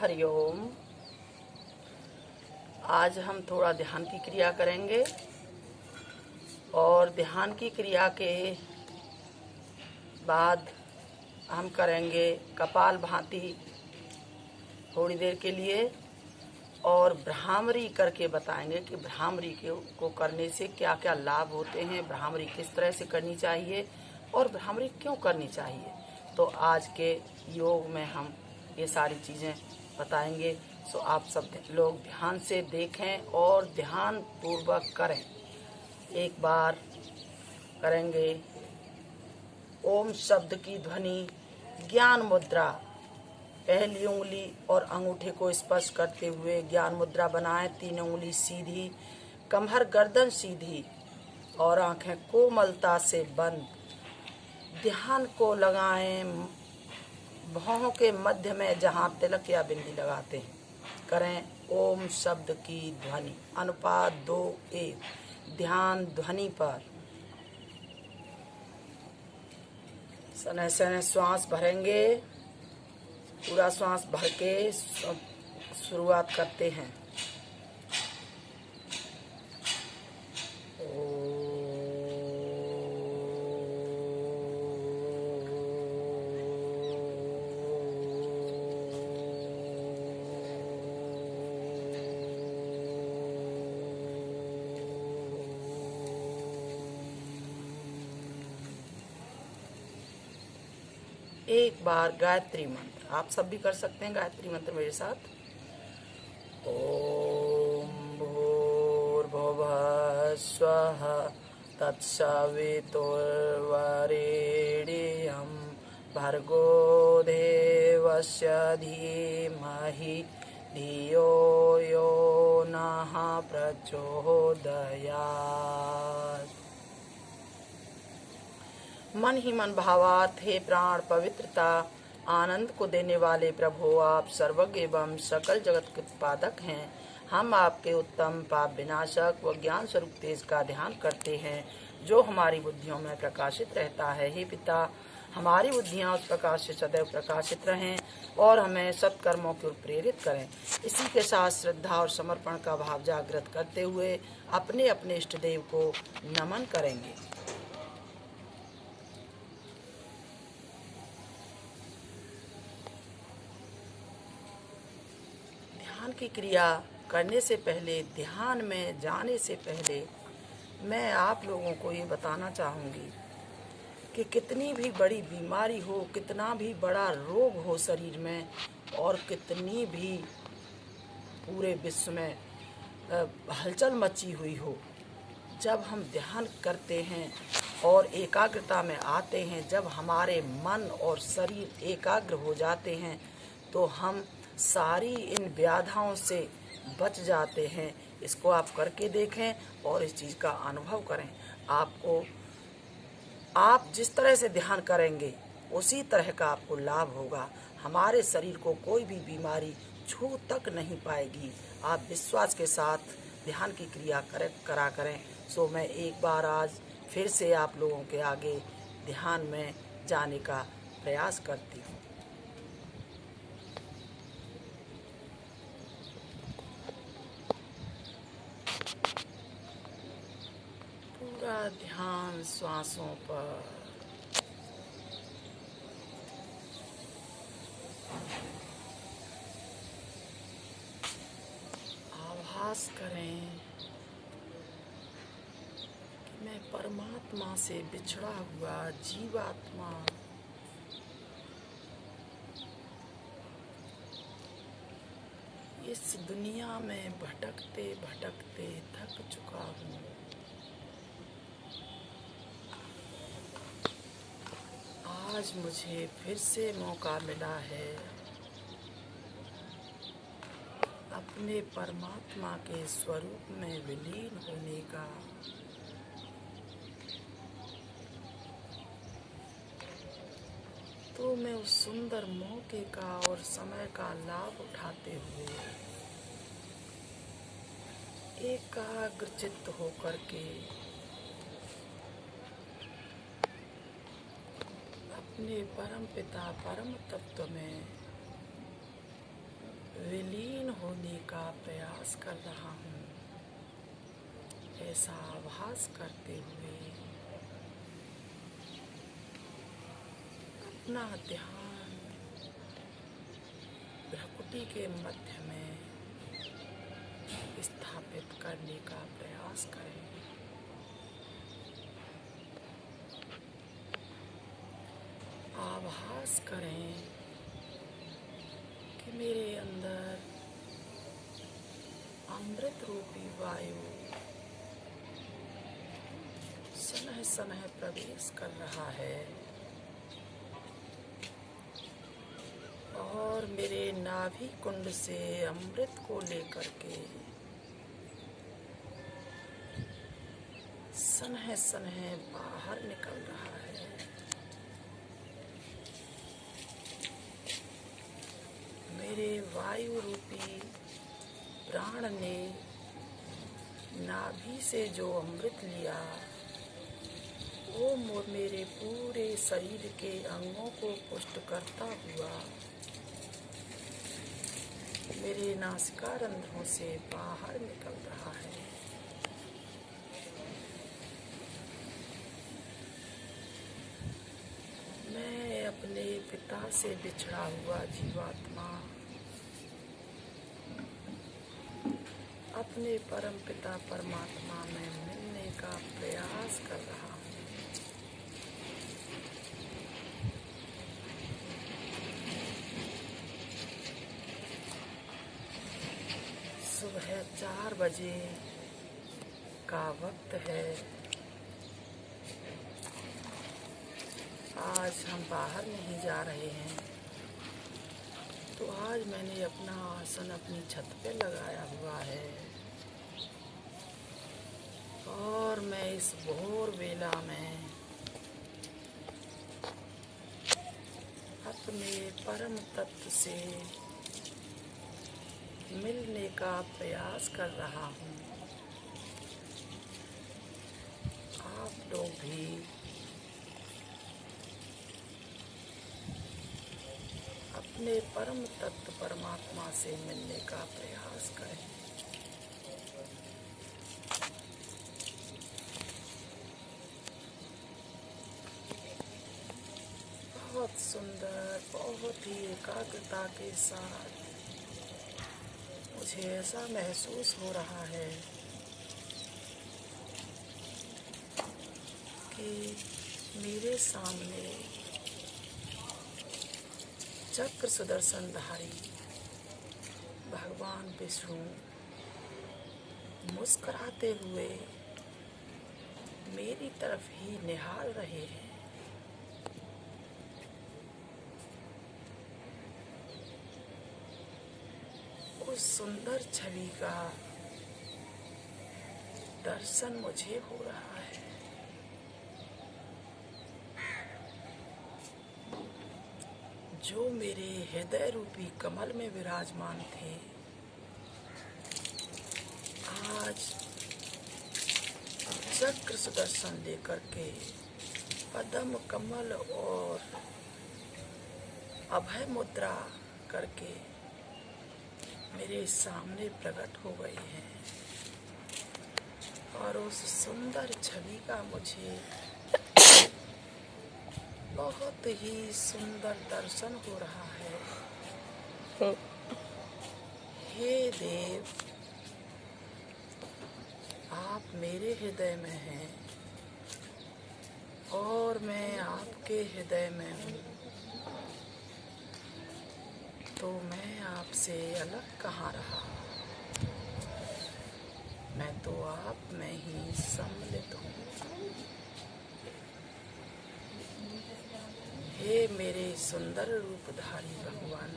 हरिओम। आज हम थोड़ा ध्यान की क्रिया करेंगे और ध्यान की क्रिया के बाद हम करेंगे कपाल भाती थोड़ी देर के लिए और भ्रामरी करके बताएंगे कि भ्रामरी को करने से क्या क्या लाभ होते हैं, भ्रामरी किस तरह से करनी चाहिए और भ्रामरी क्यों करनी चाहिए। तो आज के योग में हम ये सारी चीज़ें बताएंगे। सो आप सब लोग ध्यान से देखें और ध्यान पूर्वक करें। एक बार करेंगे ओम शब्द की ध्वनि, ज्ञान मुद्रा। पहली उंगली और अंगूठे को स्पर्श करते हुए ज्ञान मुद्रा बनाएं। 3 उंगली सीधी, कमर गर्दन सीधी और आंखें कोमलता से बंद। ध्यान को लगाएं भौहों के मध्य में जहां तिलक या बिंदी लगाते हैं। करें ओम शब्द की ध्वनि, अनुपात 2:1। ध्यान ध्वनि पर सने सने श्वास भरेंगे। पूरा श्वास भर के शुरुआत करते हैं। एक बार गायत्री मंत्र आप सब भी कर सकते हैं। गायत्री मंत्र मेरे साथ। ओम भूर्भुवः स्वः तत्सवितुर्वरेण्यं भर्गो देवस्य धीमहि धियो यो नः प्रचोदयात्। मन ही मन भावार्थ, हे प्राण पवित्रता आनंद को देने वाले प्रभु, आप सर्वज्ञ एवं सकल जगत के उत्पादक हैं। हम आपके उत्तम पाप विनाशक व ज्ञान स्वरूप तेज का ध्यान करते हैं जो हमारी बुद्धियों में प्रकाशित रहता है। हे पिता, हमारी बुद्धियां उस प्रकाश से सदैव प्रकाशित रहें और हमें सत्कर्मों की ओर प्रेरित करें। इसी के साथ श्रद्धा और समर्पण का भाव जागृत करते हुए अपने अपने इष्ट देव को नमन करेंगे। ध्यान की क्रिया करने से पहले, ध्यान में जाने से पहले मैं आप लोगों को ये बताना चाहूँगी कि कितनी भी बड़ी बीमारी हो, कितना भी बड़ा रोग हो शरीर में और कितनी भी पूरे विश्व में हलचल मची हुई हो, जब हम ध्यान करते हैं और एकाग्रता में आते हैं, जब हमारे मन और शरीर एकाग्र हो जाते हैं तो हम सारी इन व्याधियों से बच जाते हैं। इसको आप करके देखें और इस चीज़ का अनुभव करें। आप जिस तरह से ध्यान करेंगे उसी तरह का आपको लाभ होगा। हमारे शरीर को कोई भी बीमारी छू तक नहीं पाएगी। आप विश्वास के साथ ध्यान की क्रिया करा करें। सो मैं एक बार आज फिर से आप लोगों के आगे ध्यान में जाने का प्रयास करती हूँ। पूरा ध्यान श्वासों पर। आभास करें कि मैं परमात्मा से बिछड़ा हुआ जीवात्मा इस दुनिया में भटकते भटकते थक चुका हूँ। आज मुझे फिर से मौका मिला है अपने परमात्मा के स्वरूप में विलीन होने का। तो मैं उस सुंदर मौके का और समय का लाभ उठाते हुए एकाग्रचित्त होकर के अपने परम पिता परम तत्व में विलीन होने का प्रयास कर रहा हूँ, ऐसा आभास करते हुए अपना ध्यान भ्रुकुटी के मध्य में स्थापित करने का प्रयास करें। आभास करें कि मेरे अंदर अमृत रूपी वायु सनह सनह प्रवेश कर रहा है और मेरे नाभि कुंड से अमृत को लेकर के सनह सनह बाहर निकल रहा है। मेरे वायु रूपी प्राण ने नाभि से जो अमृत लिया वो मेरे पूरे शरीर के अंगों को पुष्ट करता हुआ मेरे नासिका रंध्रों से बाहर निकल रहा है। मैं अपने पिता से बिछड़ा हुआ जीवात्मा अपने परम पिता परमात्मा में मिलने का प्रयास कर रहा हूँ। सुबह 4 बजे का वक्त है। आज हम बाहर नहीं जा रहे हैं, तो आज मैंने अपना आसन अपनी छत पे लगाया हुआ है और मैं इस भोर वेला में अपने परम तत्व से मिलने का प्रयास कर रहा हूँ। आप लोग भी अपने परम तत्व परमात्मा से मिलने का प्रयास करें। बहुत सुंदर, बहुत ही एकाग्रता के साथ मुझे ऐसा महसूस हो रहा है कि मेरे सामने चक्र सुदर्शनधारी भगवान विष्णु मुस्कुराते हुए मेरी तरफ ही निहार रहे हैं। उस सुंदर छवि का दर्शन मुझे हो रहा है। जो मेरे हृदय रूपी कमल में विराजमान थे, आज चक्र सुदर्शन लेकर के पद्म कमल और अभय मुद्रा करके मेरे सामने प्रकट हो गई हैं और उस सुंदर छवि का मुझे बहुत ही सुंदर दर्शन हो रहा है। हे देव, आप मेरे हृदय में हैं और मैं आपके हृदय में हूँ, तो मैं आपसे अलग कहाँ रहा। मैं तो आप में ही सम्मिलित हूँ। हे मेरे सुंदर रूपधारी भगवान,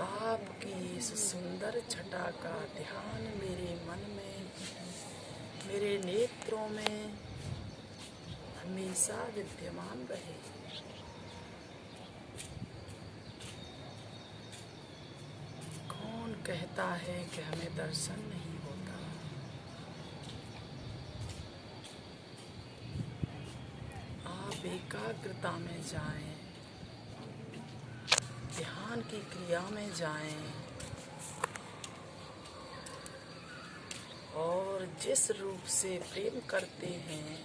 आपकी इस सुंदर छटा का ध्यान मेरे मन में, मेरे नेत्रों में हमेशा विद्यमान रहे। कहता है कि हमें दर्शन नहीं होता। आप एकाग्रता में जाएं, ध्यान ध्यान की क्रिया में जाएं और जिस रूप से प्रेम करते हैं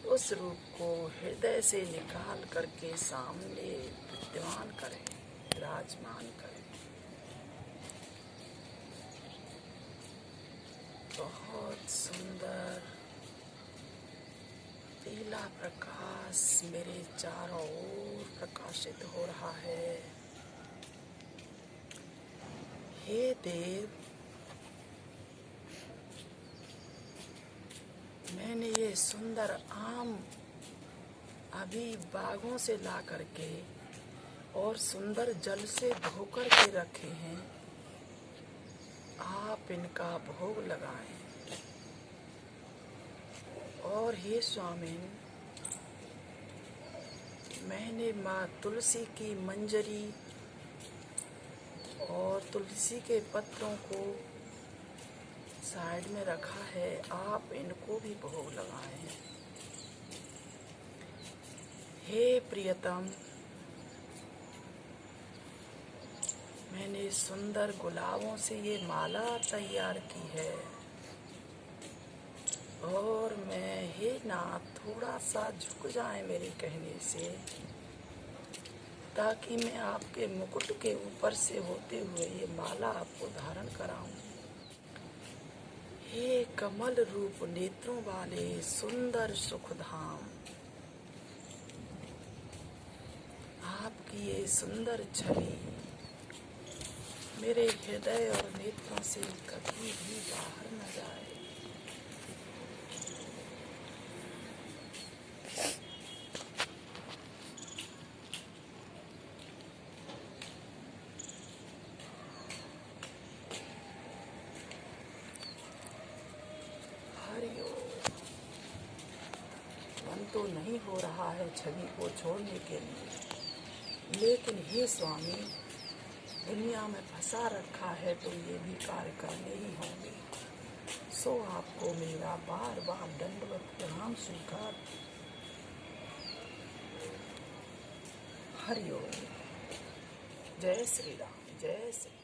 उस रूप को हृदय से निकाल करके सामने विद्यमान करें, विराजमान करें। बहुत सुंदर पीला प्रकाश मेरे चारों ओर प्रकाशित हो रहा है। हे देव, मैंने ये सुंदर आम अभी बागों से ला करके और सुंदर जल से धोकर के रखे हैं। आप इनका भोग लगाएं। और हे स्वामी, मैंने माँ तुलसी की मंजरी और तुलसी के पत्रों को साइड में रखा है, आप इनको भी भोग लगाएं। हे प्रियतम, मैंने सुंदर गुलाबों से ये माला तैयार की है और मैं, हे नाथ, थोड़ा सा झुक जाए मेरे कहने से, ताकि मैं आपके मुकुट के ऊपर से होते हुए ये माला आपको धारण कराऊं। हे कमल रूप नेत्रों वाले सुंदर सुखधाम, आपकी ये सुंदर छवि मेरे हृदय और नेत्रों से कभी भी बाहर न जाए। मन तो नहीं हो रहा है छवि को छोड़ने के लिए, लेकिन हे स्वामी, दुनिया में फंसा रखा है तो ये भी कार्य करने ही होंगे। सो आपको मेरा बार बार दंडवत प्रणाम स्वीकार। हरि ओम। जय श्री राम, जय श्री